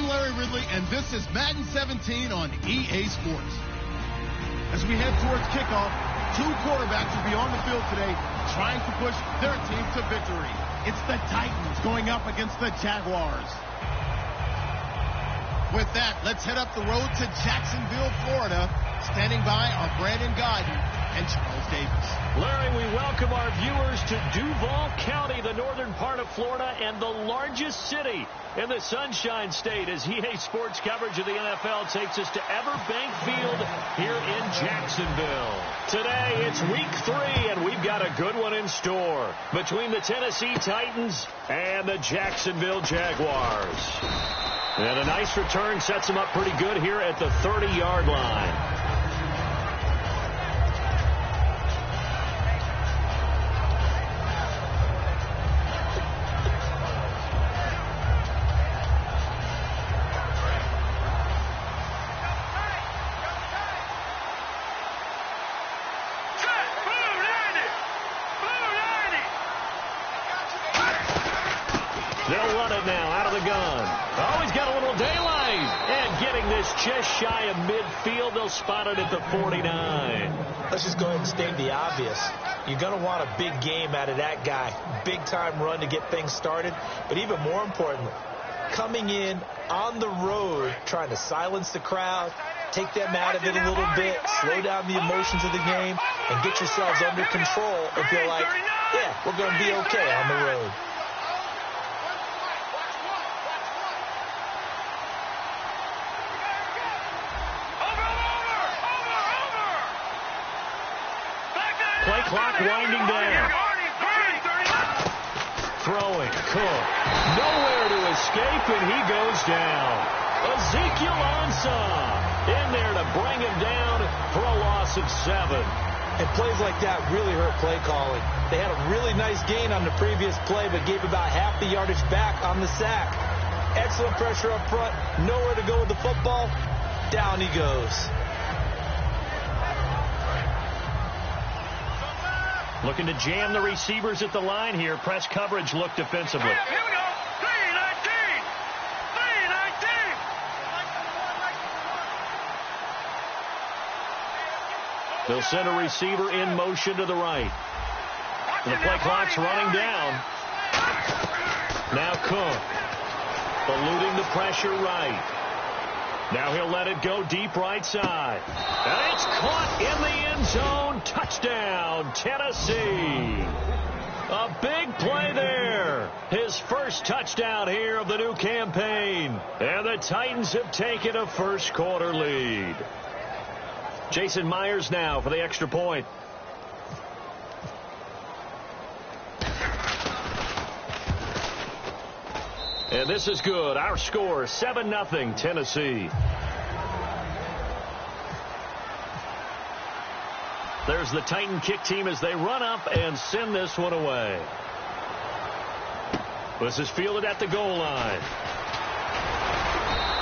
I'm Larry Ridley, and this is Madden 17 on EA Sports. As we head towards kickoff, two quarterbacks will be on the field today trying to push their team to victory. It's the Titans going up against the Jaguars. With that, let's head up the road to Jacksonville, Florida. Standing by are Brandon Guyton and Charles Davis. Larry, we welcome our viewers to Duval County, the northern part of Florida, and the largest city in the Sunshine State, as EA Sports coverage of the NFL takes us to Everbank Field here in Jacksonville. Today, it's week 3, and we've got a good one in store between the Tennessee Titans and the Jacksonville Jaguars. And a nice return sets them up pretty good here at the 30-yard line. They'll run it now out of the gun. Oh, he's got a little daylight. And getting this just shy of midfield, they'll spot it at the 49. Let's just go ahead and state the obvious. You're going to want a big game out of that guy. Big-time run to get things started. But even more importantly, coming in on the road, trying to silence the crowd, take them out of it a little bit, slow down the emotions of the game, and get yourselves under control and feel like, yeah, we're going to be okay on the road. Play clock winding down. Throwing, Cook. Nowhere to escape, and he goes down. Ezekiel Ansah in there to bring him down for a loss of 7. And plays like that really hurt play calling. They had a really nice gain on the previous play, but gave about half the yardage back on the sack. Excellent pressure up front. Nowhere to go with the football. Down he goes. Looking to jam the receivers at the line here. Press coverage look defensively. Here we go. 3-19. 3-19. They'll send a receiver in motion to the right. The play clock's running down. Now Cook. Eluding the pressure right. Now he'll let it go deep right side. And it's caught in the end zone. Touchdown, Tennessee. A big play there. His first touchdown here of the new campaign. And the Titans have taken a first quarter lead. Jason Myers now for the extra point. And this is good. Our score, 7-0, Tennessee. There's the Titan kick team as they run up and send this one away. This is fielded at the goal line.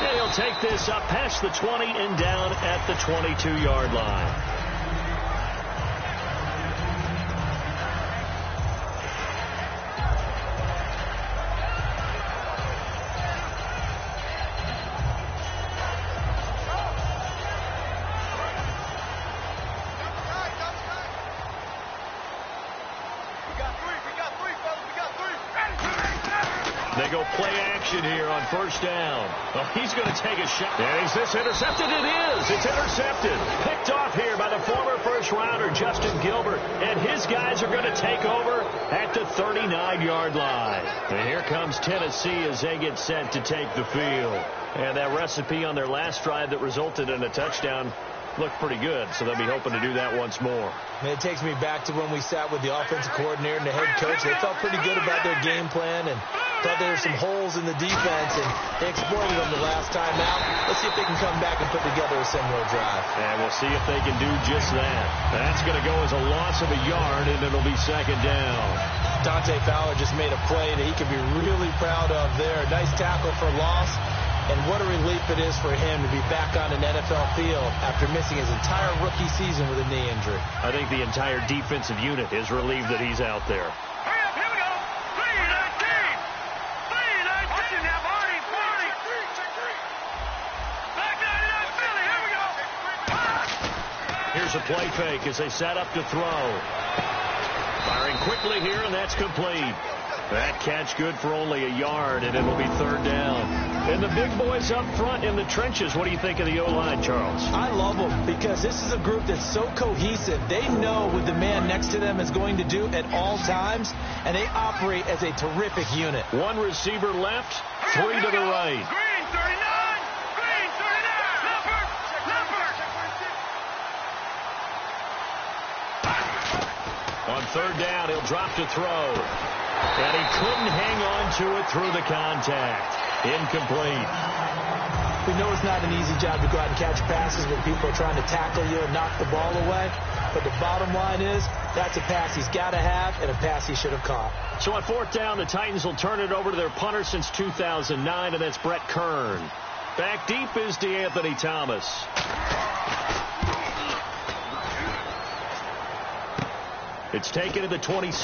And he'll take this up past the 20 and down at the 22-yard line. They go play action here on first down. Oh, he's going to take a shot. And is this intercepted? It is. It's intercepted. Picked off here by the former first-rounder, Justin Gilbert. And his guys are going to take over at the 39-yard line. And here comes Tennessee as they get set to take the field. And that recipe on their last drive that resulted in a touchdown looked pretty good, so they'll be hoping to do that once more. And it takes me back to when we sat with the offensive coordinator and the head coach. They felt pretty good about their game plan and thought there were some holes in the defense, and they exploited them the last time out. Let's see if they can come back and put together a similar drive. And we'll see if they can do just that. That's going to go as a loss of a yard, and it'll be second down. Dante Fowler just made a play that he could be really proud of there. Nice tackle for loss. And what a relief it is for him to be back on an NFL field after missing his entire rookie season with a knee injury. I think the entire defensive unit is relieved that he's out there. Hurry up, here we go. 3-19. 3-19. Now, 40. Here's a play fake as they set up to throw. Firing quickly here, and that's complete. That catch good for only a yard, and it'll be third down. And the big boys up front in the trenches, what do you think of the O-line, Charles? I love them because this is a group that's so cohesive. They know what the man next to them is going to do at all times, and they operate as a terrific unit. One receiver left, three to the right. Green 39. Green 39. Leopard. On third down, he'll drop to throw. And he couldn't hang on to it through the contact. Incomplete. We know it's not an easy job to go out and catch passes when people are trying to tackle you and knock the ball away. But the bottom line is, that's a pass he's got to have and a pass he should have caught. So on fourth down, the Titans will turn it over to their punter since 2009, and that's Brett Kern. Back deep is DeAnthony Thomas. It's taken to the 26.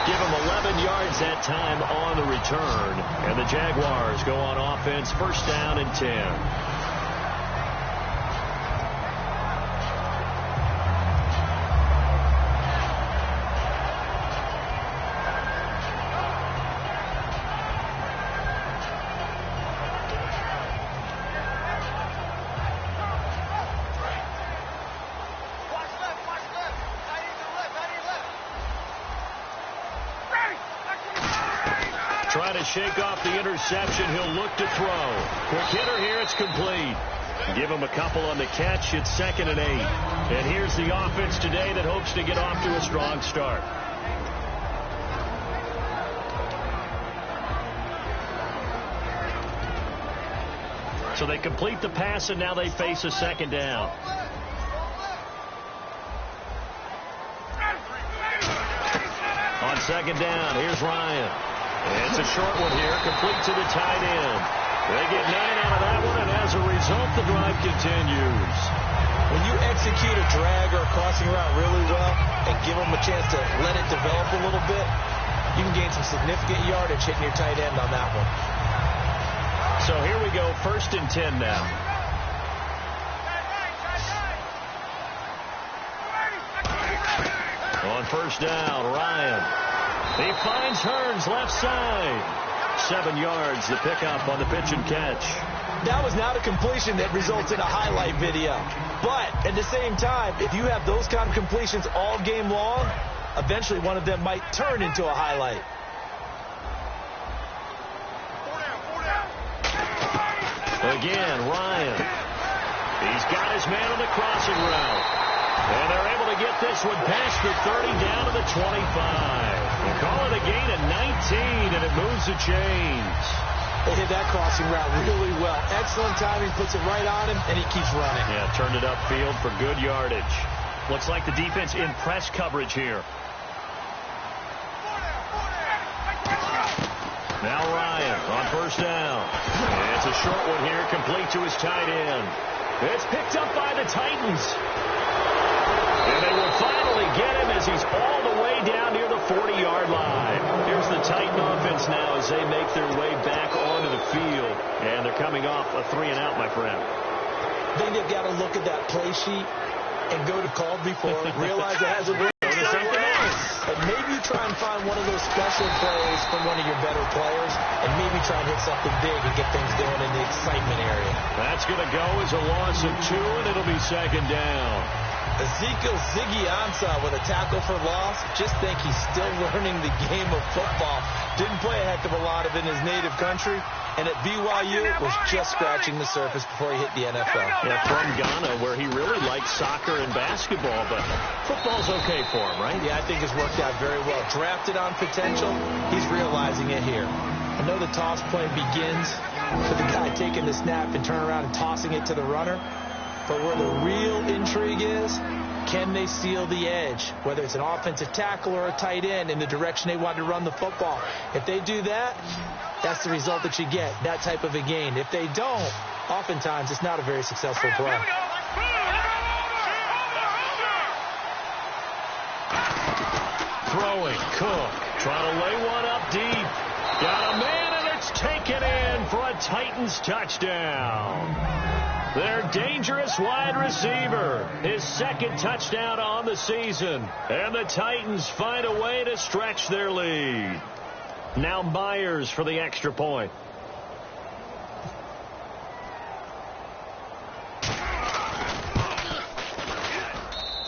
Give him 11 yards that time on the return. And the Jaguars go on offense, first down and 10. Trying to shake off the interception. He'll look to throw. Quick hitter here. It's complete. Give him a couple on the catch. It's 2nd and 8. And here's the offense today that hopes to get off to a strong start. So they complete the pass, and now they face a second down. On second down, here's Ryan. It's a short one here, complete to the tight end. They get 9 out of that one, and as a result, the drive continues. When you execute a drag or a crossing route really well and give them a chance to let it develop a little bit, you can gain some significant yardage hitting your tight end on that one. So here we go, 1st and 10 now. On first down, Ryan. He finds Hearns left side. 7 yards, the pickup on the pitch and catch. That was not a completion that results in a highlight video. But at the same time, if you have those kind of completions all game long, eventually one of them might turn into a highlight. Again, Ryan. He's got his man on the crossing route. And they're able to get this one past the 30 down to the 25. They call it a gain of 19, and it moves the chains. They hit that crossing route really well. Excellent timing, puts it right on him, and he keeps running. Yeah, turned it upfield for good yardage. Looks like the defense in press coverage here. Now Ryan on first down. And it's a short one here, complete to his tight end. It's picked up by the Titans. And they will finally get him as he's all the way down near the 40-yard line. Here's the Titan offense now as they make their way back onto the field. And they're coming off a 3-and-out, my friend. I think they've got to look at that play sheet and go to called before, realize it hasn't worked. And maybe you try and find one of those special plays from one of your better players and maybe try and hit something big and get things going in the excitement area. That's going to go as a loss of 2, and it'll be second down. Ezekiel Ziggy Ansah with a tackle for loss. Just think he's still learning the game of football. Didn't play a heck of a lot of it in his native country. And at BYU, was just scratching the surface before he hit the NFL. Yeah, from Ghana, where he really likes soccer and basketball, but football's okay for him, right? Yeah, I think it's worked out very well. Drafted on potential, he's realizing it here. I know the toss play begins with the guy taking the snap and turning around and tossing it to the runner. But where the real intrigue is, can they steal the edge, whether it's an offensive tackle or a tight end, in the direction they want to run the football? If they do that, that's the result that you get, that type of a gain. If they don't, oftentimes it's not a very successful play. Throwing, Cook, trying to lay one up deep. Got a man, and it's taken in for a Titans touchdown. Their dangerous wide receiver. His second touchdown on the season. And the Titans find a way to stretch their lead. Now Myers for the extra point.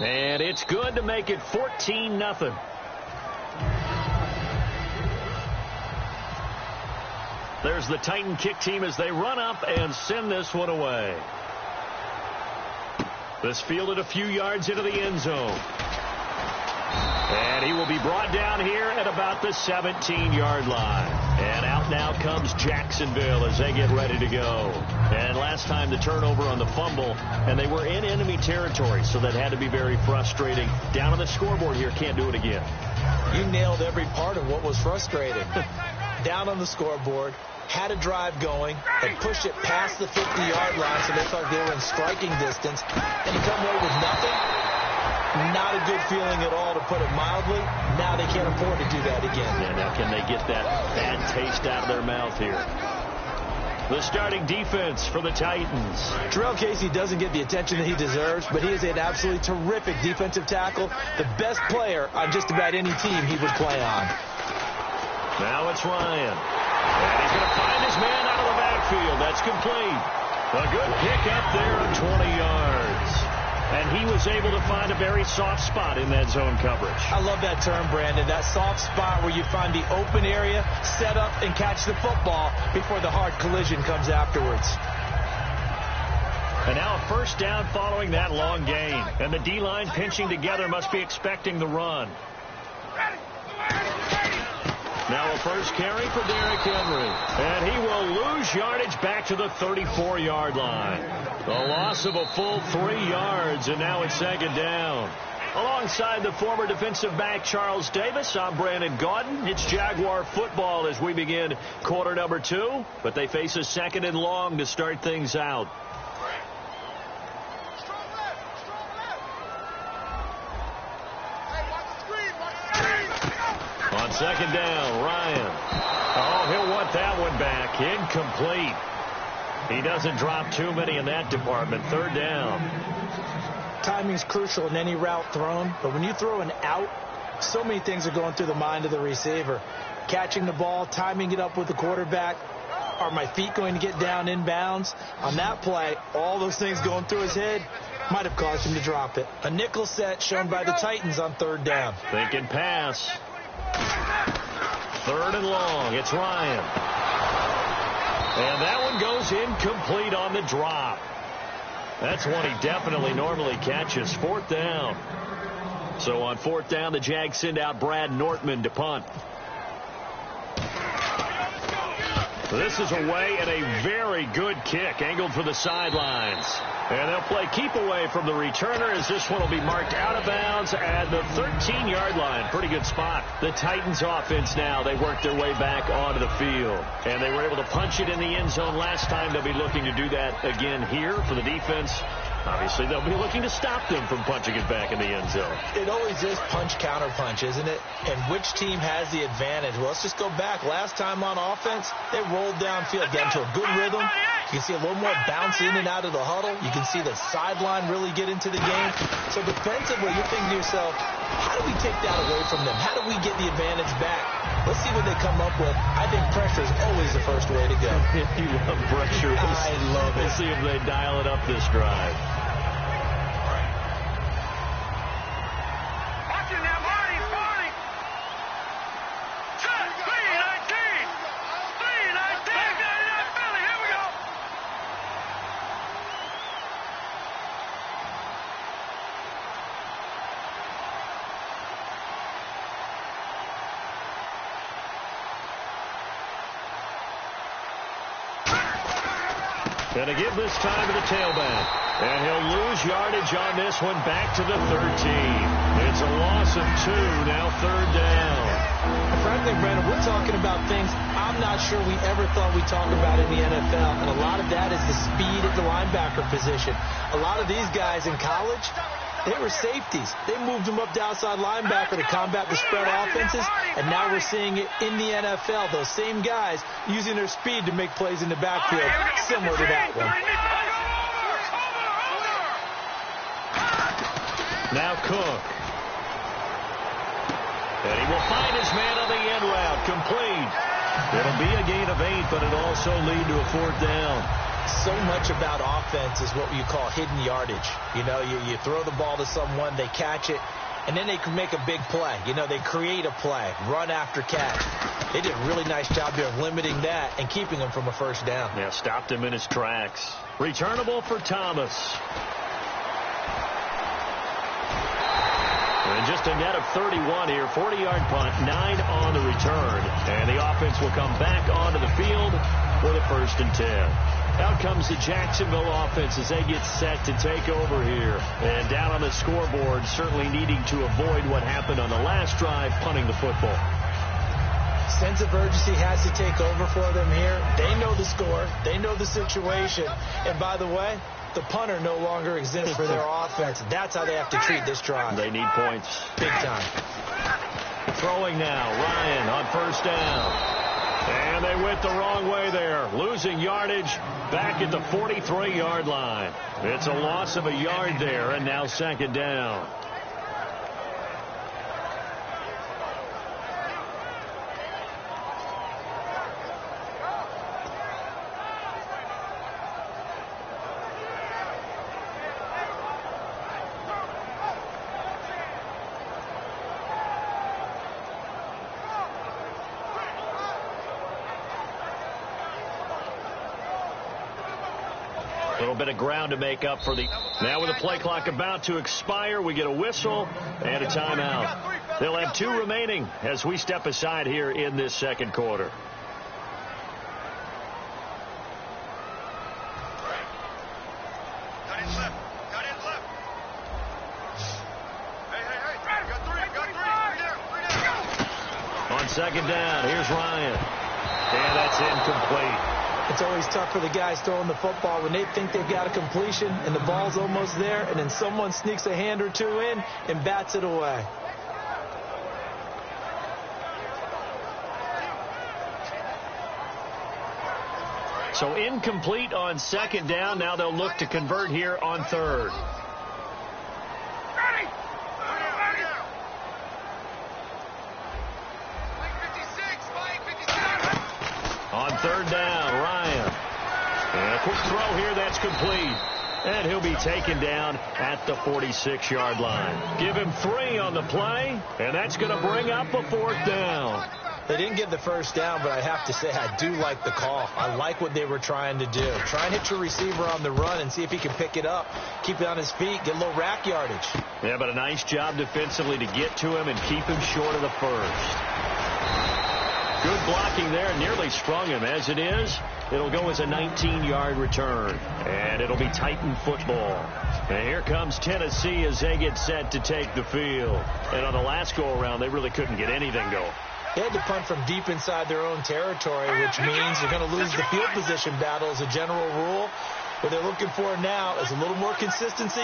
And it's good to make it 14-0. There's the Titan kick team as they run up and send this one away. This fielded a few yards into the end zone. And he will be brought down here at about the 17-yard line. And out now comes Jacksonville as they get ready to go. And last time the turnover on the fumble, and they were in enemy territory, so that had to be very frustrating. Down on the scoreboard here, can't do it again. You nailed every part of what was frustrating. Down on the scoreboard, had a drive going, and pushed it past the 50-yard line so they felt they were in striking distance, and you come away with nothing. Not a good feeling at all, to put it mildly. Now they can't afford to do that again. Yeah, now can they get that bad taste out of their mouth here? The starting defense for the Titans. Terrell Casey doesn't get the attention that he deserves, but he is an absolutely terrific defensive tackle, the best player on just about any team he would play on. Now it's Ryan. And he's going to find his man out of the backfield. That's complete. A good pick up there of 20 yards. And he was able to find a very soft spot in that zone coverage. I love that term, Brandon. That soft spot where you find the open area, set up, and catch the football before the hard collision comes afterwards. And now a first down following that long gain. And the D-line pinching together must be expecting the run. Now a first carry for Derrick Henry. And he will lose yardage back to the 34-yard line. A loss of a full 3 yards, and now it's second down. Alongside the former defensive back Charles Davis, I'm Brandon Gaudin. It's Jaguar football as we begin quarter number 2, but they face a second and long to start things out. On second down, Ryan. Oh, he'll want that one back. Incomplete. He doesn't drop too many in that department. Third down. Timing's crucial in any route thrown, but when you throw an out, so many things are going through the mind of the receiver. Catching the ball, timing it up with the quarterback. Are my feet going to get down inbounds? On that play, all those things going through his head might have caused him to drop it. A nickel set shown by the Titans on third down. Thinking pass. Third and long. It's Ryan. And that one goes incomplete on the drop. That's one he definitely normally catches. Fourth down. So on fourth down, the Jags send out Brad Nortman to punt. This is away and a very good kick, angled for the sidelines. And they'll play keep away from the returner as this one will be marked out of bounds at the 13-yard line. Pretty good spot. The Titans offense now, they worked their way back onto the field. And they were able to punch it in the end zone last time. They'll be looking to do that again here for the defense. Obviously, they'll be looking to stop them from punching it back in the end zone. It always is punch-counter-punch, isn't it? And which team has the advantage? Well, let's just go back. Last time on offense, they rolled downfield, got into a good rhythm. You can see a little more bounce in and out of the huddle. You can see the sideline really get into the game. So defensively, you're thinking to yourself, how do we take that away from them? How do we get the advantage back? Let's see what they come up with. I think pressure is always the first way to go. You love pressure. I love it. We'll see if they dial it up this drive. Going to give this time to the tailback. And he'll lose yardage on this one back to the 13. It's a loss of 2, now third down. Frankly, Brandon, we're talking about things I'm not sure we ever thought we'd talk about in the NFL. And a lot of that is the speed at the linebacker position. A lot of these guys in college, they were safeties. They moved them up to outside linebacker to combat the spread offenses, and now we're seeing it in the NFL. Those same guys using their speed to make plays in the backfield, similar to that one. Now Cook. And he will find his man on the end route. Complete. It'll be a gain of 8, but it'll also lead to a 4th down. So much about offense is what you call hidden yardage. You know, you throw the ball to someone, they catch it, and then they can make a big play. You know, they create a play, run after catch. They did a really nice job here of limiting that and keeping him from a 1st down. Yeah, stopped him in his tracks. Returnable for Thomas. And just a net of 31 here, 40-yard punt, 9 on the return. And the offense will come back onto the field for the 1st and 10. Out comes the Jacksonville offense as they get set to take over here. And down on the scoreboard, certainly needing to avoid what happened on the last drive, punting the football. Sense of urgency has to take over for them here. They know the score. They know the situation. And by the way, the punter no longer exists for their offense. That's how they have to treat this drive. They need points. Big time. Throwing now. Ryan on 1st down. And they went the wrong way there. Losing yardage back at the 43-yard line. It's a loss of a yard there, and now 2nd down. A little bit of ground to make up for the... Now with the play clock about to expire, we get a whistle and a timeout. They'll have 2 remaining as we step aside here in this 2nd quarter. On 2nd down, here's Ryan. And that's incomplete. It's always tough for the guys throwing the football when they think they've got a completion and the ball's almost there, and then someone sneaks a hand or 2 in and bats it away. So incomplete on 2nd down. Now they'll look to convert here on 3rd. On 3rd down, Ryan. And a quick throw here, that's complete. And he'll be taken down at the 46-yard line. Give him 3 on the play, and that's going to bring up a 4th down. They didn't get the 1st down, but I have to say I do like the call. I like what they were trying to do. Try and hit your receiver on the run and see if he can pick it up, keep it on his feet, get a little rack yardage. Yeah, but a nice job defensively to get to him and keep him short of the 1st. Good blocking there, nearly sprung him. As it is, it'll go as a 19-yard return, and it'll be Titan football. And here comes Tennessee as they get set to take the field. And on the last go-around, they really couldn't get anything going. They had to punt from deep inside their own territory, which means you're going to lose the field position battle as a general rule. What they're looking for now is a little more consistency,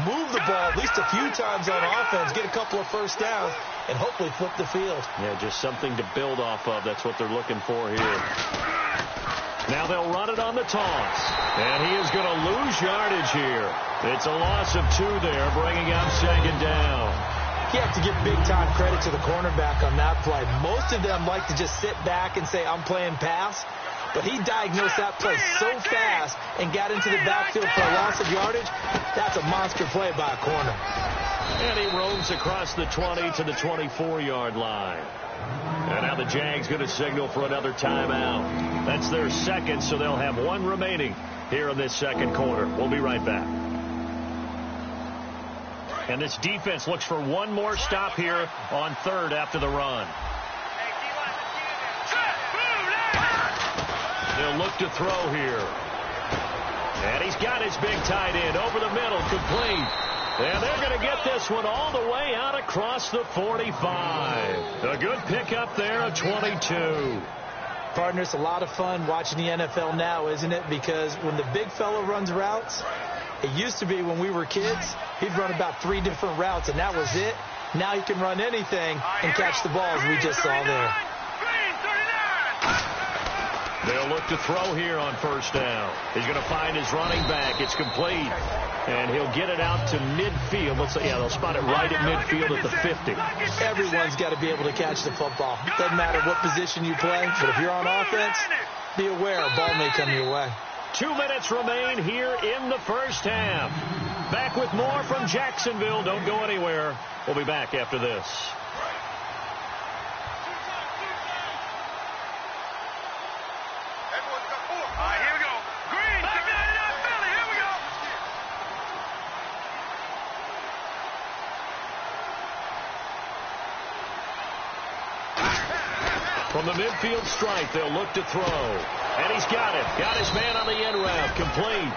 move the ball at least a few times on offense, get a couple of 1st downs, and hopefully flip the field. Yeah, just something to build off of. That's what they're looking for here. Now they'll run it on the toss. And he is going to lose yardage here. It's a loss of 2 there, bringing up 2nd down. You have to give big-time credit to the cornerback on that play. Most of them like to just sit back and say, I'm playing pass. But he diagnosed that play so fast and got into the backfield for a loss of yardage. That's a monster play by a corner. And he roams across the 20 to the 24-yard line. And now the Jags going to signal for another timeout. That's their 2nd, so they'll have 1 remaining here in this 2nd quarter. We'll be right back. And this defense looks for 1 more stop here on 3rd after the run. They'll look to throw here. And he's got his big tight end over the middle, complete. And they're going to get this one all the way out across the 45. A good pickup there, a 22. Partner, it's a lot of fun watching the NFL now, isn't it? Because when the big fella runs routes, it used to be when we were kids, he'd run about 3 different routes, and that was it. Now he can run anything and catch the ball, as we just saw there. They'll look to throw here on first down. He's going to find his running back. It's complete. And he'll get it out to midfield. Let's say, yeah, they'll spot it right at midfield at the 50. Everyone's got to be able to catch the football. Doesn't matter what position you play, but if you're on offense, be aware a ball may come your way. 2 minutes remain here in the first half. Back with more from Jacksonville. Don't go anywhere. We'll be back after this. Here we go. Green. Here we go. From the midfield stripe, they'll look to throw. And he's got it. Got his man on the end route. Complete.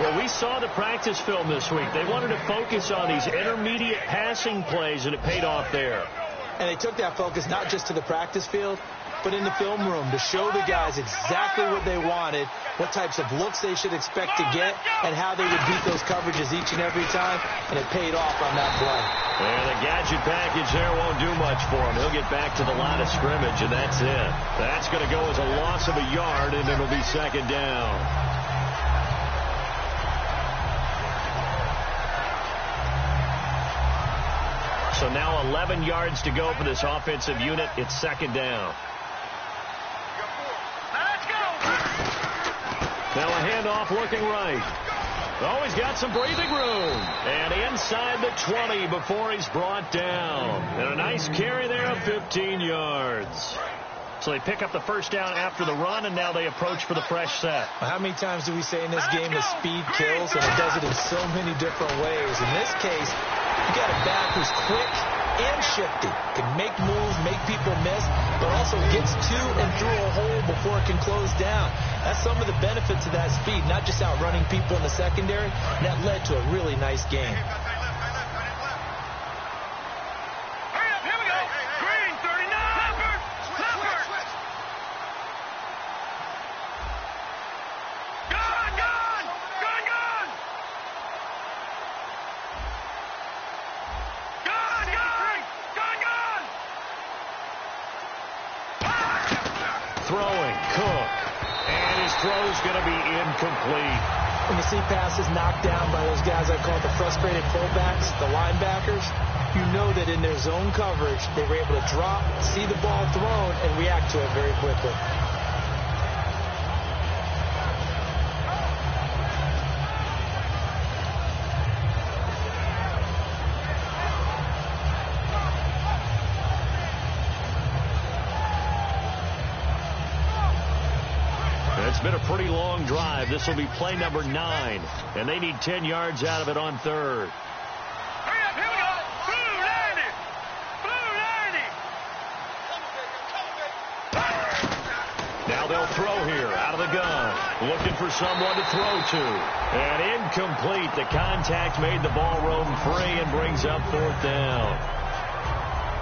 Well, we saw the practice film this week. They wanted to focus on these intermediate passing plays, and it paid off there. And they took that focus not just to the practice field, but in the film room to show the guys exactly what they wanted, what types of looks they should expect to get, and how they would beat those coverages each and every time, and it paid off on that play. And the gadget package there won't do much for him. He'll get back to the line of scrimmage, and that's it. That's going to go as a loss of a yard, and it'll be second down. So now 11 yards to go for this offensive unit. It's second down. Let's go. Now a handoff looking right. Oh, he's got some breathing room. And inside the 20 before he's brought down. And a nice carry there of 15 yards. So they pick up the first down after the run, and now they approach for the fresh set. How many times do we say in this game that speed kills, and it does it in so many different ways? In this case, you got a back who's quick and shifty, can make moves, make people miss, but also gets to and through a hole before it can close down. That's some of the benefits of that speed, not just outrunning people in the secondary. And that led to a really nice game. Hurry up. Here we go. Green. 39. Leopard. Gone. Throwing, Cook. And his throw's going to be incomplete. When you see passes knocked down by those guys I call the frustrated fullbacks, the linebackers, you know that in their zone coverage, they were able to drop, see the ball thrown, and react to it very quickly. It's been a pretty long drive. This will be play number 9, and they need 10 yards out of it on third. Hurry up. Here we go. Blue 90. Now they'll throw here out of the gun. Looking for someone to throw to. And incomplete. The contact made the ball roam free and brings up fourth down.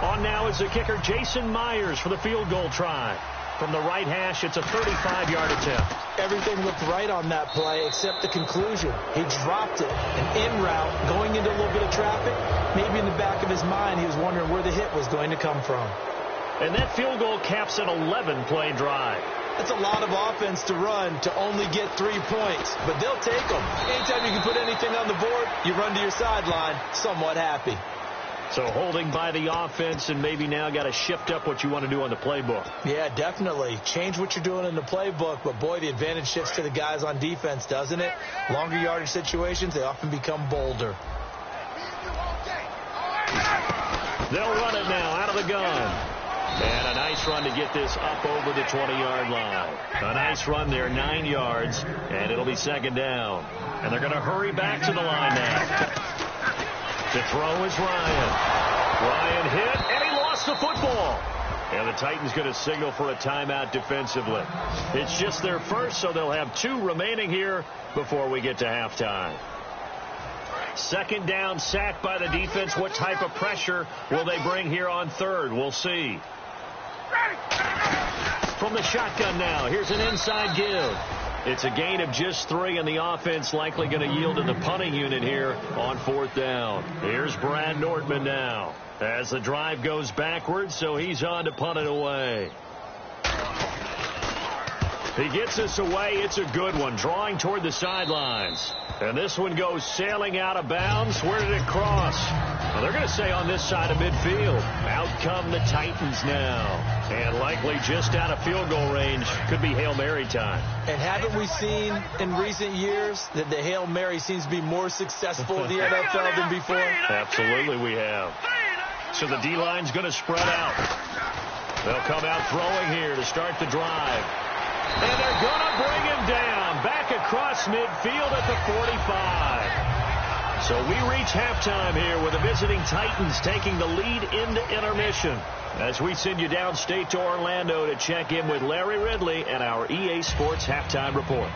On now is the kicker, Jason Myers, for the field goal try. From the right hash, it's a 35-yard attempt. Everything looked right on that play except the conclusion. He dropped it. An en route, going into a little bit of traffic. Maybe in the back of his mind, he was wondering where the hit was going to come from. And that field goal caps an 11-play drive. That's a lot of offense to run to only get 3 points, but they'll take them. Anytime you can put anything on the board, you run to your sideline somewhat happy. So holding by the offense, and maybe now got to shift up what you want to do on the playbook. Yeah, definitely. Change what you're doing in the playbook, but boy, the advantage shifts to the guys on defense, doesn't it? Longer yardage situations, they often become bolder. They'll run it now out of the gun. And a nice run to get this up over the 20-yard line. A nice run there, 9 yards, and it'll be second down. And they're going to hurry back to the line now. To throw is Ryan. Ryan hit, and he lost the football. And the Titans going to signal for a timeout defensively. It's just their first, so they'll have 2 remaining here before we get to halftime. Second down, sacked by the defense. What type of pressure will they bring here on third? We'll see. From the shotgun now, here's an inside give. It's a gain of just 3, and the offense likely going to yield to the punting unit here on fourth down. Here's Brad Nordman now as the drive goes backwards, so he's on to punt it away. He gets us away. It's a good one, drawing toward the sidelines. And this one goes sailing out of bounds. Where did it cross? Well, they're going to say on this side of midfield. Out come the Titans now. And likely just out of field goal range. Could be Hail Mary time. And haven't we seen in recent years that the Hail Mary seems to be more successful in the NFL than before? Absolutely we have. So the D-line's going to spread out. They'll come out throwing here to start the drive. And they're going to bring him down back across midfield at the 45. So we reach halftime here with the visiting Titans taking the lead into intermission. As we send you downstate to Orlando to check in with Larry Ridley and our EA Sports Halftime Report.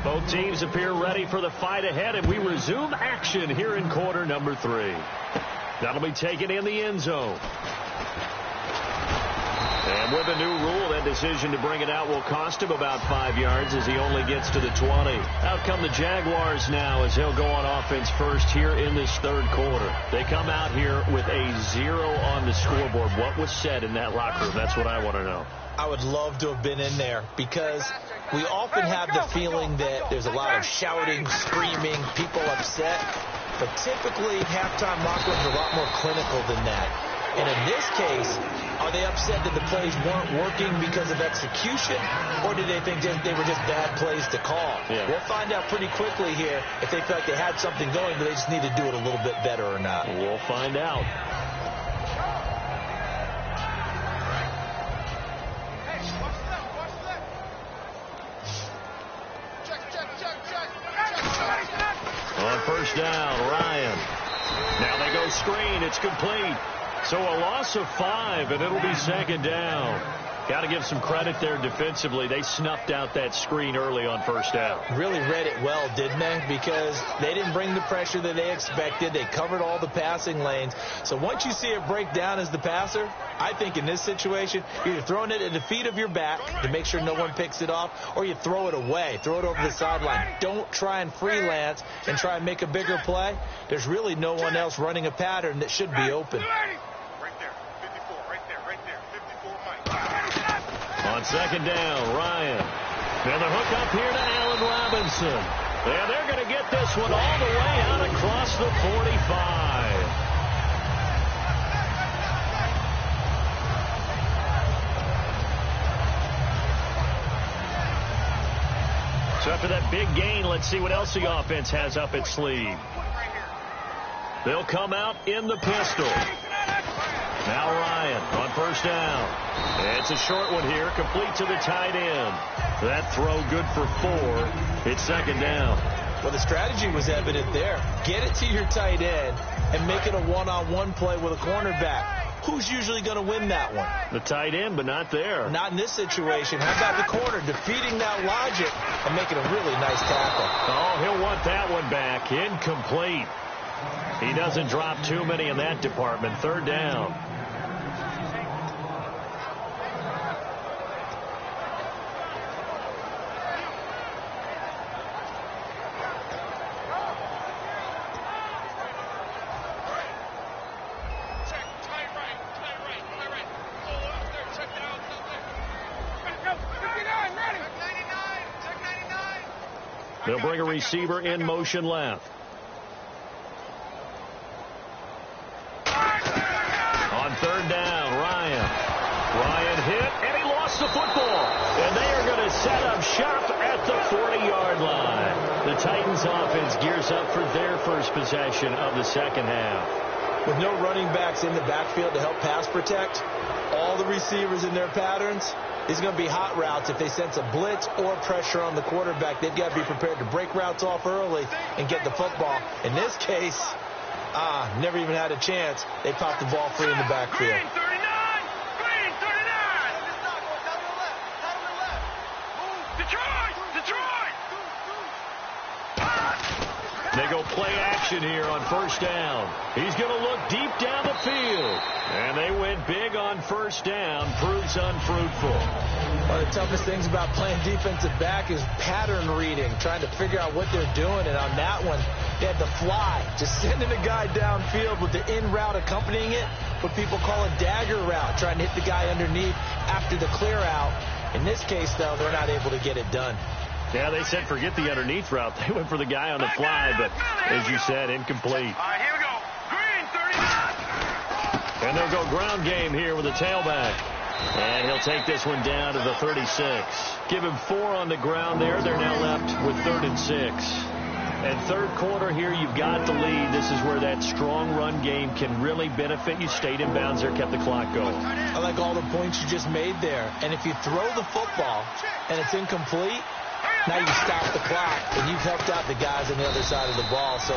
Both teams appear ready for the fight ahead, and we resume action here in quarter number 3. That'll be taken in the end zone. And with a new rule, that decision to bring it out will cost him about 5 yards as he only gets to the 20. Out come the Jaguars now as they'll go on offense first here in this third quarter. They come out here with a 0 on the scoreboard. What was said in that locker room? That's what I want to know. I would love to have been in there because we often have the feeling that there's a lot of shouting, screaming, people upset. But typically, halftime locker rooms are a lot more clinical than that. And in this case, are they upset that the plays weren't working because of execution, or did they think they were just bad plays to call? Yeah. We'll find out pretty quickly here if they feel like they had something going, but they just need to do it a little bit better or not. We'll find out. On first down, Ryan. Now they go screen. It's complete. So a loss of 5, and it'll be second down. Got to give some credit there defensively. They snuffed out that screen early on first down. Really read it well, didn't they? Because they didn't bring the pressure that they expected. They covered all the passing lanes. So once you see it break down as the passer, I think in this situation, you're either throwing it at the feet of your back to make sure no one picks it off, or you throw it away. Throw it over the sideline. Don't try and freelance and try and make a bigger play. There's really no one else running a pattern that should be open. On second down, Ryan. And the hook up here to Allen Robinson. And they're going to get this one all the way out across the 45. So after that big gain, let's see what else the offense has up its sleeve. They'll come out in the pistol. Now Ryan on first down. It's a short one here, complete to the tight end. That throw good for 4. It's second down. Well, the strategy was evident there. Get it to your tight end and make it a one-on-one play with a cornerback. Who's usually going to win that one? The tight end, but not there. Not in this situation. How about the corner defeating that logic and making a really nice tackle? Oh, he'll want that one back. Incomplete. He doesn't drop too many in that department. Third down. They'll bring a receiver in motion left. On third down, Ryan. Ryan hit, and he lost the football. And they are going to set up shop at the 40-yard line. The Titans offense gears up for their first possession of the second half. With no running backs in the backfield to help pass protect, all the receivers in their patterns, these are going to be hot routes. If they sense a blitz or pressure on the quarterback, they've got to be prepared to break routes off early and get the football. In this case, never even had a chance. They popped the ball free in the backfield. Green 39! Green 39! Detroit! Detroit! They go play action here on first down. He's going to look deep down the field. And they went big on first down. Proves unfruitful. One of the toughest things about playing defensive back is pattern reading, trying to figure out what they're doing. And on that one, they had the fly, just sending a guy downfield with the in route accompanying it. what people call a dagger route, trying to hit the guy underneath after the clear out. In this case, though, they're not able to get it done. Yeah, they said forget the underneath route. They went for the guy on the fly, but as you said, incomplete. All right, here we go. Green, 39. And they'll go ground game here with a tailback. And he'll take this one down to the 36. Give him 4 on the ground there. They're now left with 3rd and 6. And third quarter here, you've got the lead. This is where that strong run game can really benefit you. Stayed in bounds there, kept the clock going. I like all the points you just made there. And if you throw the football and it's incomplete, now you stop the clock, and you've helped out the guys on the other side of the ball. So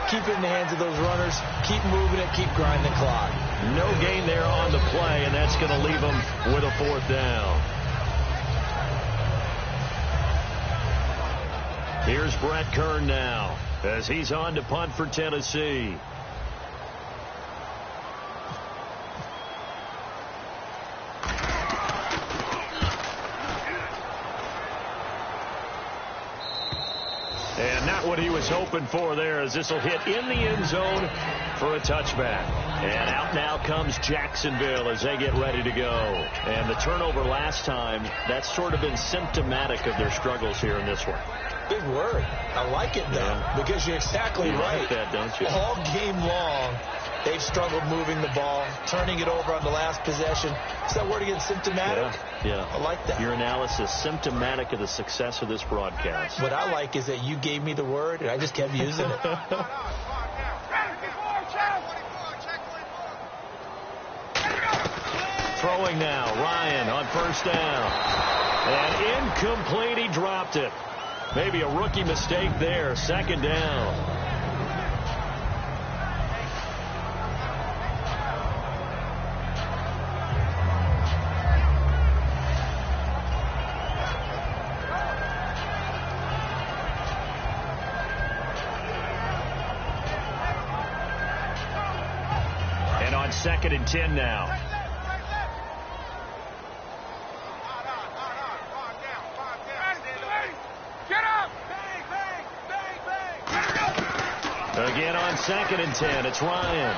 keep it in the hands of those runners. Keep moving it. Keep grinding the clock. No gain there on the play, and that's going to leave them with a 4th down. Here's Brett Kern now as he's on to punt for Tennessee. And not what he was hoping for there, as this will hit in the end zone for a touchback. And out now comes Jacksonville as they get ready to go. And the turnover last time, that's sort of been symptomatic of their struggles here in this one. Big word. I like it, though, because you're exactly right. Like that, don't you? All game long, they've struggled moving the ball, turning it over on the last possession. Is that word again, symptomatic? Yeah. I like that. Your analysis, symptomatic of the success of this broadcast. What I like is that you gave me the word, and I just kept using it. Throwing now, Ryan on 1st down. And incomplete, he dropped it. Maybe a rookie mistake there, 2nd down. And on 2nd and 10 now. Again on 2nd and 10, it's Ryan.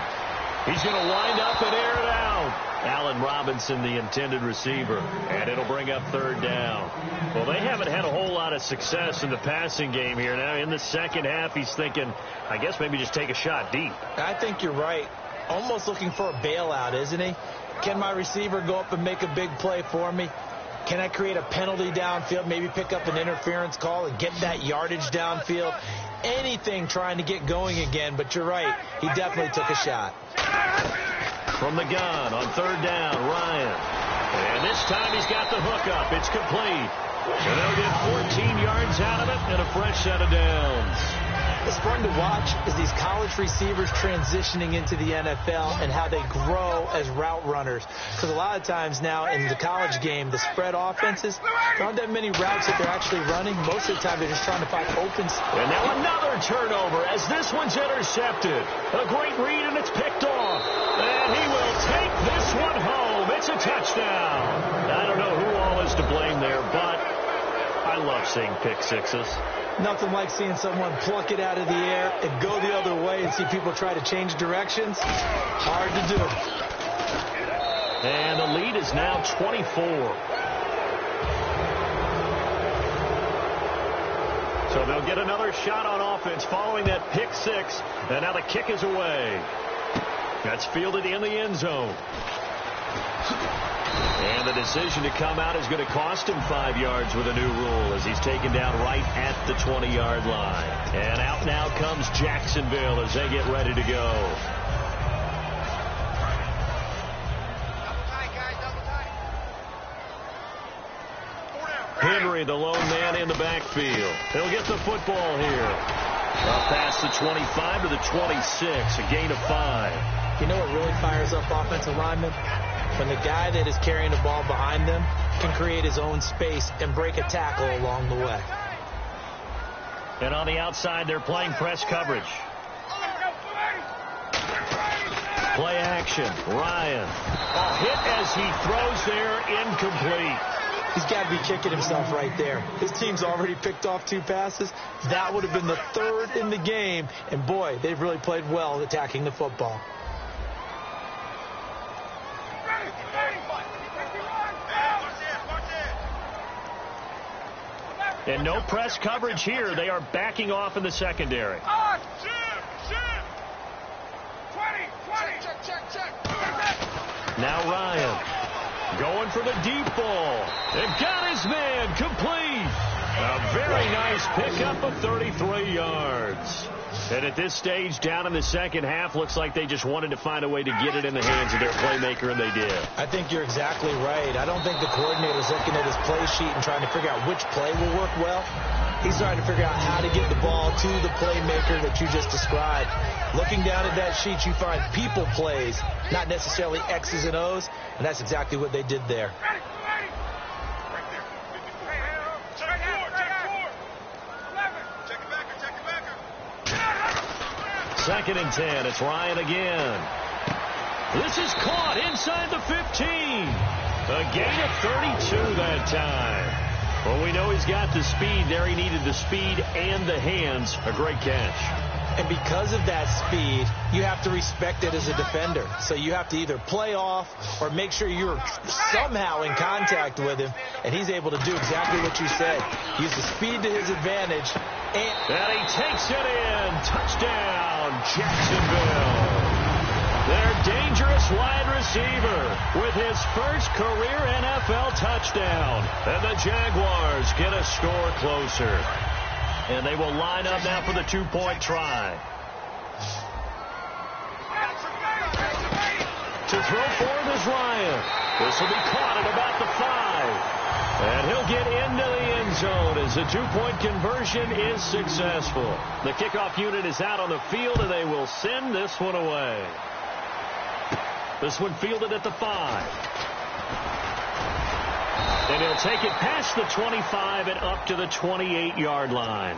He's going to wind up and air it out. Allen Robinson, the intended receiver, and it'll bring up 3rd down. Well, they haven't had a whole lot of success in the passing game here. Now, in the second half, he's thinking, I guess maybe just take a shot deep. I think you're right. Almost looking for a bailout, isn't he? Can my receiver go up and make a big play for me? Can I create a penalty downfield, maybe pick up an interference call and get that yardage downfield? Anything trying to get going again, but you're right. He definitely took a shot. From the gun on 3rd down, Ryan. And this time he's got the hook up. It's complete. And they'll get 14 yards out of it and a fresh set of downs. It's fun to watch as these college receivers transitioning into the NFL and how they grow as route runners. Because a lot of times now in the college game, the spread offenses, there aren't that many routes that they're actually running. Most of the time, they're just trying to find open spots. And now another turnover as this one's intercepted. A great read, and it's picked off. And he will take this one home. It's a touchdown. I don't know who all is to blame there, but I love seeing pick sixes. Nothing like seeing someone pluck it out of the air and go the other way and see people try to change directions. Hard to do. And the lead is now 24. So they'll get another shot on offense following that pick six. And now the kick is away. That's fielded in the end zone. And the decision to come out is going to cost him 5 yards with a new rule as he's taken down right at the 20-yard line. And out now comes Jacksonville as they get ready to go. Henry, the lone man in the backfield. He'll get the football here. Up past the 25 to the 26, a gain of 5. You know what really fires up offensive linemen? When the guy that is carrying the ball behind them can create his own space and break a tackle along the way. And on the outside, they're playing press coverage. Play action. Ryan. A hit as he throws there, incomplete. He's got to be kicking himself right there. His team's already picked off 2 passes. That would have been the 3rd in the game. And, boy, they've really played well attacking the football. And no press coverage here. They are backing off in the secondary. Now Ryan going for the deep ball. They've got his man complete. A very nice pickup of 33 yards. And at this stage, down in the second half, looks like they just wanted to find a way to get it in the hands of their playmaker, and they did. I think you're exactly right. I don't think the coordinator's looking at his play sheet and trying to figure out which play will work well. He's trying to figure out how to get the ball to the playmaker that you just described. Looking down at that sheet, you find people plays, not necessarily X's and O's, and that's exactly what they did there. Second and 10. It's Ryan again. This is caught inside the 15. A gain of 32 that time. Well, we know he's got the speed there. He needed the speed and the hands. A great catch. And because of that speed, you have to respect it as a defender. So you have to either play off or make sure you're somehow in contact with him. And he's able to do exactly what you said. Use the speed to his advantage. And he takes it in. Touchdown, Jacksonville. Their dangerous wide receiver with his first career NFL touchdown. And the Jaguars get a score closer. And they will line up now for the two-point try. To throw forward is Ryan. This will be caught at about the 5. And he'll get into the end zone as the two-point conversion is successful. The kickoff unit is out on the field, and they will send this one away. This one fielded at the 5. And he'll take it past the 25 and up to the 28-yard line.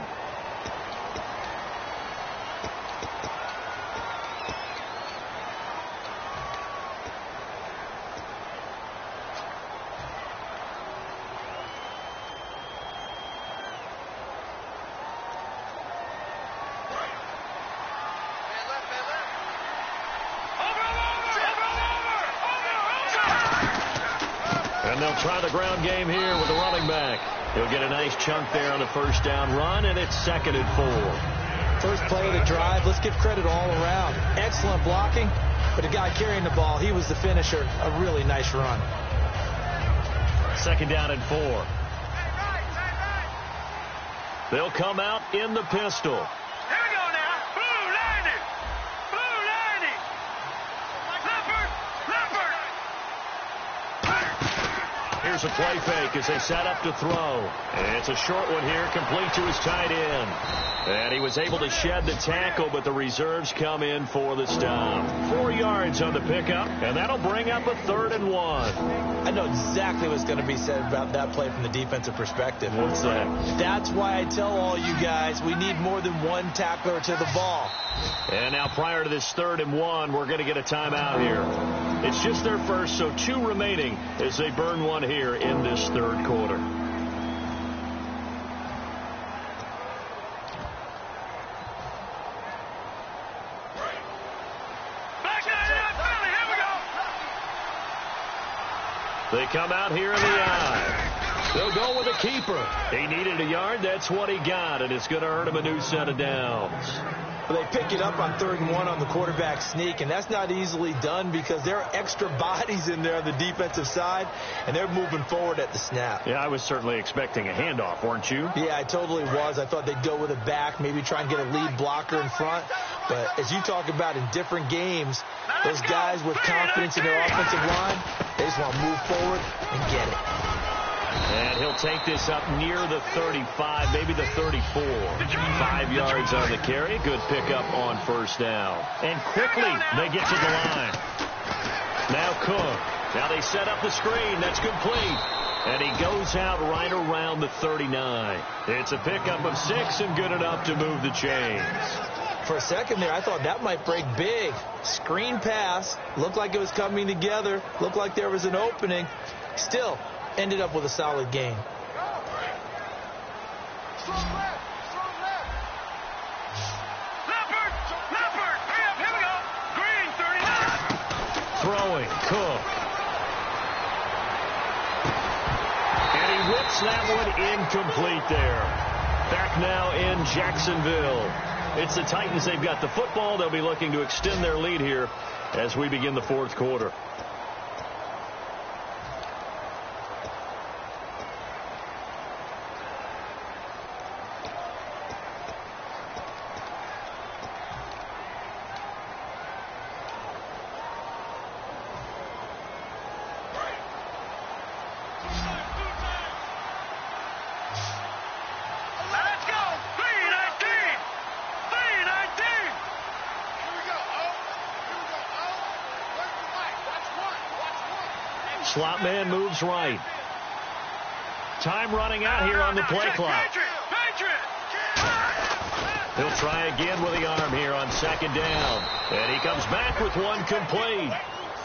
And they'll try the ground game here with the running back. He'll get a nice chunk there on the first down run, and it's 2nd and 4. First play of the drive, let's give credit all around. Excellent blocking, but the guy carrying the ball, he was the finisher. A really nice run. 2nd down and 4. They'll come out in the pistol. Here we go now. Blue 90. Blue 90. Leopard. Here's a play fake as they set up to throw. And it's a short one here, complete to his tight end. And he was able to shed the tackle, but the reserves come in for the stop. 4 yards on the pickup, and that'll bring up a 3rd and 1. I know exactly what's going to be said about that play from the defensive perspective. What's that? That's why I tell all you guys we need more than one tackler to the ball. And now prior to this 3rd and 1, we're going to get a timeout here. It's just their first, so 2 remaining as they burn one here in this 3rd quarter. They come out here in the eye. They'll go with a keeper. He needed a yard. That's what he got, and it's going to earn him a new set of downs. Well, they pick it up on 3rd and 1 on the quarterback sneak, and that's not easily done because there are extra bodies in there on the defensive side, and they're moving forward at the snap. Yeah, I was certainly expecting a handoff, weren't you? Yeah, I totally was. I thought they'd go with a back, maybe try and get a lead blocker in front. But as you talk about in different games, those guys with confidence in their offensive line, they just want to move forward and get it. And he'll take this up near the 35, maybe the 34. 5 yards on the carry. Good pickup on 1st down. And quickly they get to the line. Now Cook. Now they set up the screen. That's complete. And he goes out right around the 39. It's a pickup of 6 and good enough to move the chains. For a second there, I thought that might break big. Screen pass. Looked like it was coming together. Looked like there was an opening. Still ended up with a solid gain. Leopard. Here we go. Green 39. Throwing, Cook. And he whips gets that one incomplete there. Back now in Jacksonville. It's the Titans. They've got the football. They'll be looking to extend their lead here as we begin the fourth quarter. Slot man moves right. Time running out here on the play clock. He'll try again with the arm here on second down. And he comes back with one complete.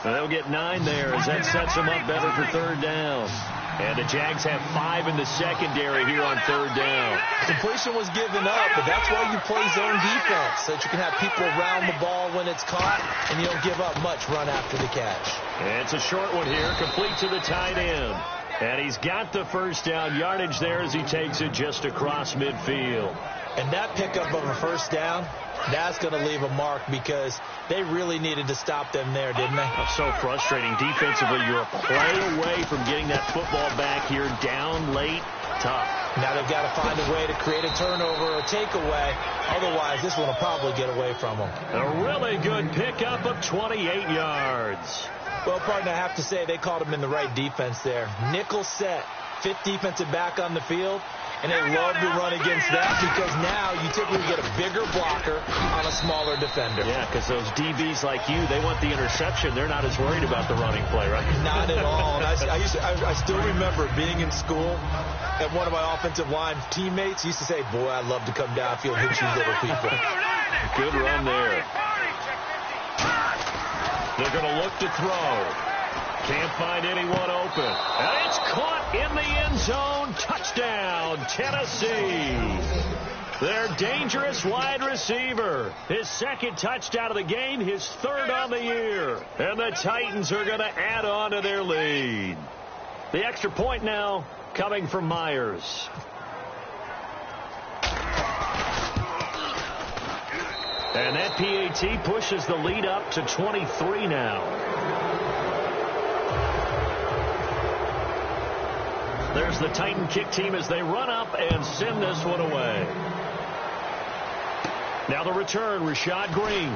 And they'll get 9 there as that sets him up better for third down. And the Jags have 5 in the secondary here on third down. Completion was given up, but that's why you play zone defense, so that you can have people around the ball when it's caught, and you don't give up much run after the catch. And it's a short one here, complete to the tight end. And he's got the first down yardage there as he takes it just across midfield. And that pickup of a first down, that's going to leave a mark because they really needed to stop them there, didn't they? That's so frustrating. Defensively, you're a play away from getting that football back here, down late, tough. Now they've got to find a way to create a turnover or takeaway. Otherwise, this one will probably get away from them. A really good pickup of 28 yards. Well, partner, I have to say they called him in the right defense there. Nickel set, 5th defensive back on the field. And they love to run against that because now you typically get a bigger blocker on a smaller defender. Yeah, because those DBs like you, they want the interception. They're not as worried about the running play, right? Not at all. And I still remember being in school, and one of my offensive line teammates used to say, boy, I'd love to come downfield and hit you little people. Good run there. They're going to look to throw. Can't find anyone open. And it's caught in the end zone. Touchdown, Tennessee. Their dangerous wide receiver. His 2nd touchdown of the game, his 3rd on the year. And the Titans are going to add on to their lead. The extra point now coming from Myers. And that PAT pushes the lead up to 23 now. There's the Titan kick team as they run up and send this one away. Now the return, Rashad Green.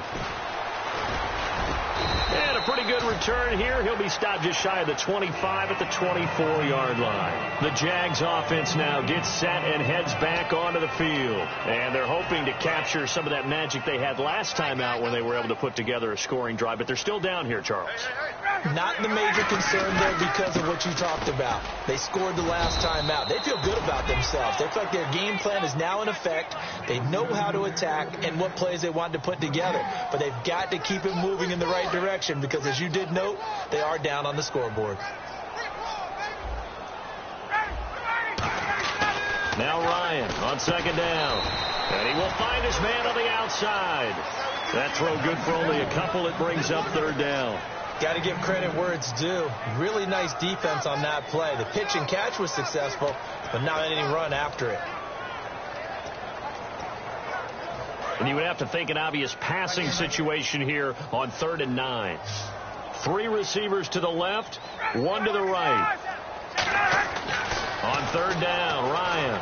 And a pretty good return here. He'll be stopped just shy of the 25 at the 24-yard line. The Jags offense now gets set and heads back onto the field. And they're hoping to capture some of that magic they had last time out when they were able to put together a scoring drive. But they're still down here, Charles. Not the major concern there because of what you talked about. They scored the last time out. They feel good about themselves. They feel like their game plan is now in effect. They know how to attack and what plays they want to put together. But they've got to keep it moving in the right direction because, as you did note, they are down on the scoreboard. Now Ryan on second down. And he will find his man on the outside. That throw good for only a couple. It brings up third down. Got to give credit where it's due. Really nice defense on that play. The pitch and catch was successful, but not any run after it. And you would have to think an obvious passing situation here on 3rd and 9. 3 receivers to the left, 1 to the right. On 3rd down, Ryan.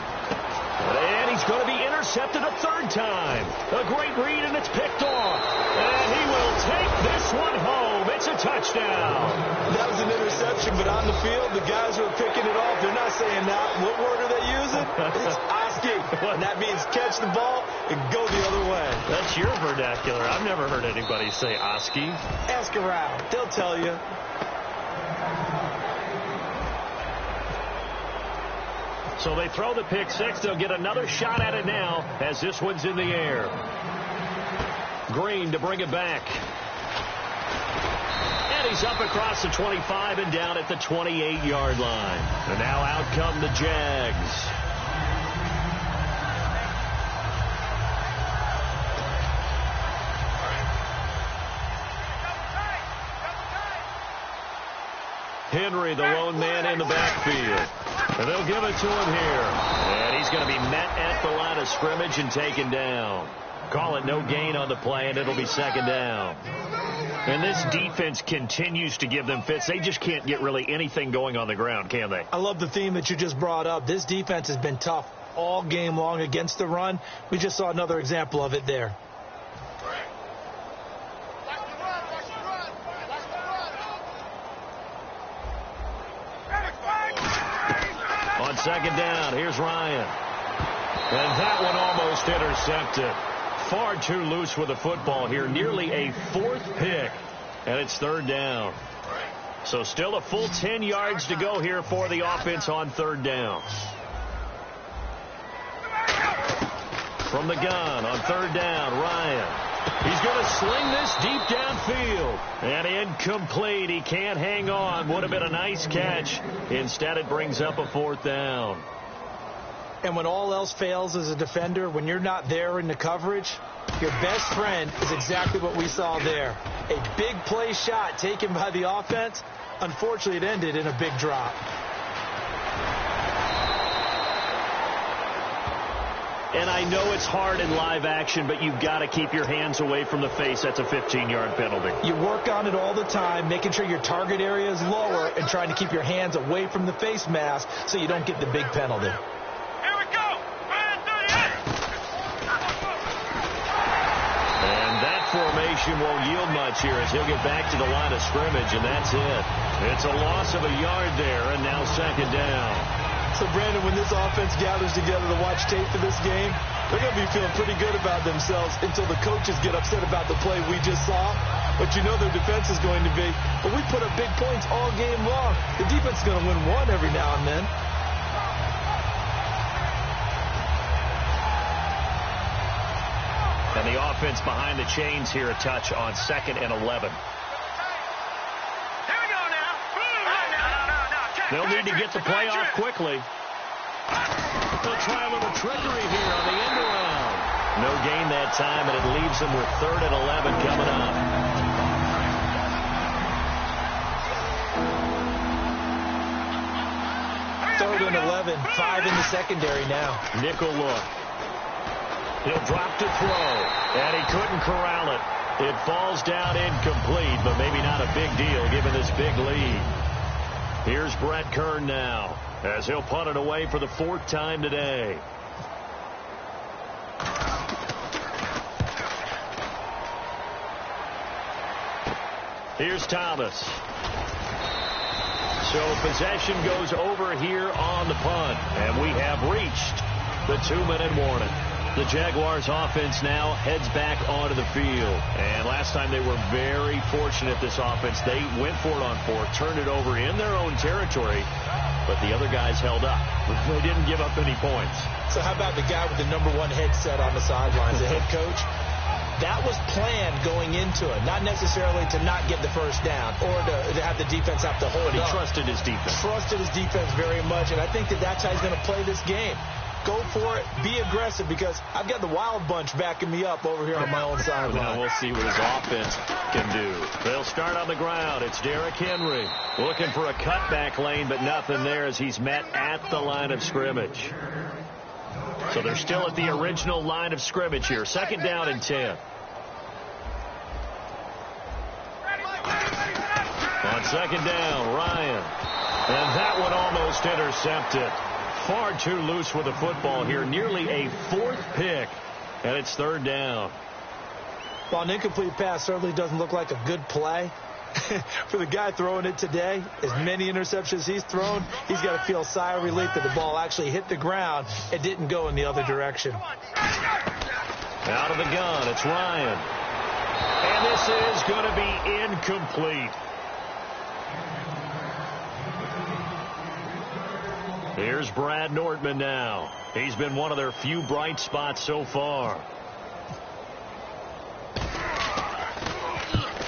And he's going to be intercepted a 3rd time. A great read, and it's picked off. And he will take this one home. It's a touchdown. That was an interception, but on the field, the guys who are picking it off, they're not saying that. What word are they using? It's Oski. And that means catch the ball and go the other way. That's your vernacular. I've never heard anybody say Oski. Ask around. They'll tell you. So they throw the pick 6. They'll get another shot at it now as this one's in the air. Green to bring it back. And he's up across the 25 and down at the 28-yard line. And now out come the Jags. Henry, the lone man in the backfield. And they'll give it to him here. And he's going to be met at the line of scrimmage and taken down. Call it no gain on the play, and it'll be second down. And this defense continues to give them fits. They just can't get really anything going on the ground, can they? I love the theme that you just brought up. This defense has been tough all game long against the run. We just saw another example of it there. On second down, here's Ryan. And that one almost intercepted. Far too loose with the football here. Nearly a fourth pick. And it's third down. So still a full 10 yards to go here for the offense on third down. From the gun on third down, Ryan. He's going to sling this deep downfield. And incomplete. He can't hang on. Would have been a nice catch. Instead, it brings up a fourth down. And when all else fails as a defender, when you're not there in the coverage, your best friend is exactly what we saw there. A big play shot taken by the offense. Unfortunately, it ended in a big drop. And I know it's hard in live action, but you've got to keep your hands away from the face. That's a 15-yard penalty. You work on it all the time, making sure your target area is lower and trying to keep your hands away from the face mask so you don't get the big penalty. Here we go. And that formation won't yield much here as he'll get back to the line of scrimmage, and that's it. It's a loss of a yard there, and now second down. So, Brandon, when this offense gathers together to watch tape for this game, they're going to be feeling pretty good about themselves until the coaches get upset about the play we just saw. But you know their defense is going to be, but we put up big points all game long. The defense is going to win one every now and then. And the offense behind the chains here, a touch on 2nd and 11. They'll need to get the play off quickly. They'll try a little trickery here on the end around. No gain that time, and it leaves them with 3rd and 11 coming up. Third and 11, 5 in the secondary now. Nickel look. He'll drop to throw, and he couldn't corral it. It falls down incomplete, but maybe not a big deal given this big lead. Here's Brett Kern now as he'll punt it away for the 4th time today. Here's Thomas. So possession goes over here on the punt, and we have reached the 2-minute warning. The Jaguars offense now heads back onto the field. And last time they were very fortunate, this offense. They went for it on 4th, turned it over in their own territory, but the other guys held up. They didn't give up any points. So how about the guy with the #1 headset on the sidelines, the head coach? That was planned going into it, not necessarily to not get the first down or to have the defense have to hold But he up. trusted his defense. Trusted his defense very much, and I think that's how he's going to play this game. Go for it. Be aggressive, because I've got the wild bunch backing me up over here on my own sideline. Now we'll see what his offense can do. They'll start on the ground. It's Derrick Henry looking for a cutback lane, but nothing there as he's met at the line of scrimmage. So they're still at the original line of scrimmage here. 2nd down and 10. On 2nd down, Ryan. And that one almost intercepted. Far too loose with the football here. Nearly a 4th pick. And it's 3rd down. Well, an incomplete pass certainly doesn't look like a good play. For the guy throwing it today, as many interceptions he's thrown, he's got to feel a sigh of relief that the ball actually hit the ground and didn't go in the other direction. Out of the gun, it's Ryan. And this is going to be incomplete. Here's Brad Nordman now. He's been one of their few bright spots so far.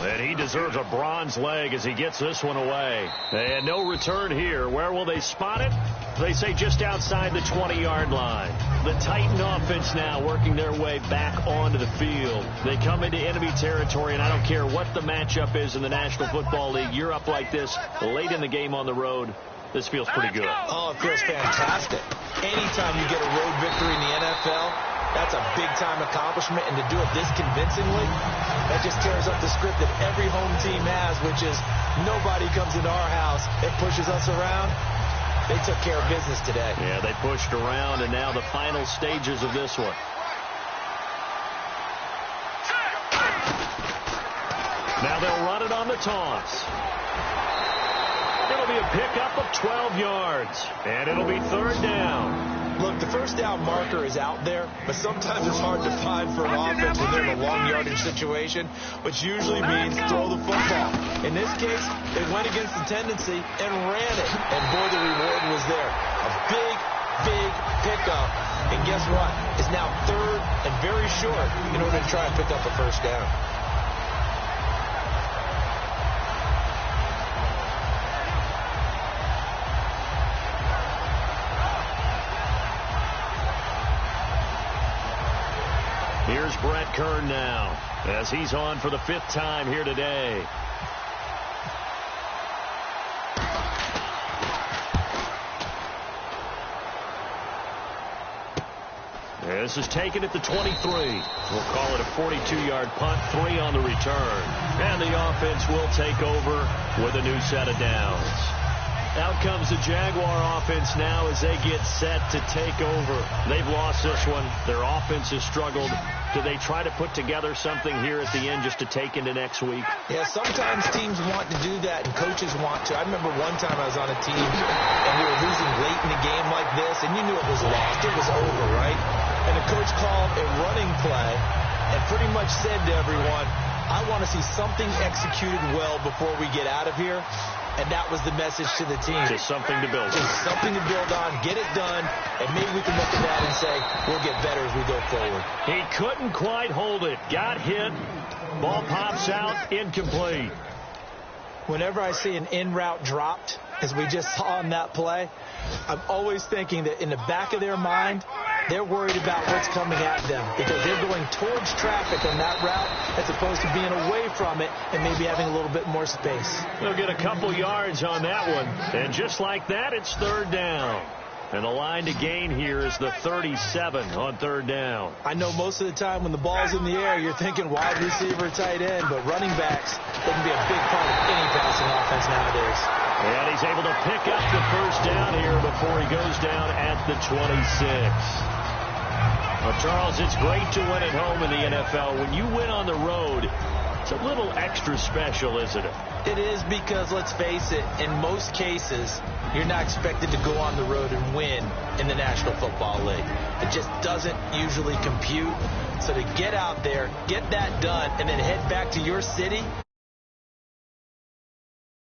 And he deserves a bronze leg as he gets this one away. And no return here. Where will they spot it? They say just outside the 20-yard line. The Titan offense now working their way back onto the field. They come into enemy territory, and I don't care what the matchup is in the National Football League. You're up like this late in the game on the road. This feels pretty good. Oh, it feels fantastic. Anytime you get a road victory in the NFL, that's a big-time accomplishment, and to do it this convincingly, that just tears up the script that every home team has, which is nobody comes into our house and pushes us around. They took care of business today. Yeah, they pushed around, and now the final stages of this one. Now they'll run it on the toss. It'll be a pickup of 12 yards, and it'll be third down. Look, the first down marker is out there, but sometimes it's hard to find for an offense when they're in a long yardage situation, which usually means throw the football. In this case, they went against the tendency and ran it, and boy, the reward was there. A big, big pickup, and guess what? It's now third and very short in order to try and pick up a first down. Here's Brett Kern now, as he's on for the 5th time here today. This is taken at the 23. We'll call it a 42-yard punt, 3 on the return. And the offense will take over with a new set of downs. Out comes the Jaguar offense now as they get set to take over. They've lost this one. Their offense has struggled. Do they try to put together something here at the end just to take into next week? Yeah, sometimes teams want to do that and coaches want to. I remember one time I was on a team and we were losing late in the game like this, and you knew it was lost. It was over, right? And the coach called a running play and pretty much said to everyone, I want to see something executed well before we get out of here. And that was the message to the team. Just something to build on. Just something to build on, get it done, and maybe we can look at that and say, we'll get better as we go forward. He couldn't quite hold it. Got hit. Ball pops out, incomplete. Whenever I see an in route dropped, as we just saw on that play, I'm always thinking that in the back of their mind, they're worried about what's coming at them because they're going towards traffic on that route as opposed to being away from it and maybe having a little bit more space. They'll get a couple yards on that one. And just like that, it's third down. And the line to gain here is the 37 on third down. I know most of the time when the ball's in the air, you're thinking wide receiver, tight end, but running backs can be a big part of any passing offense nowadays. And he's able to pick up the first down here before he goes down at the 26. Well, Charles, it's great to win at home in the NFL. When you win on the road, it's a little extra special, isn't it? It is because, let's face it, in most cases, you're not expected to go on the road and win in the National Football League. It just doesn't usually compute. So to get out there, get that done, and then head back to your city,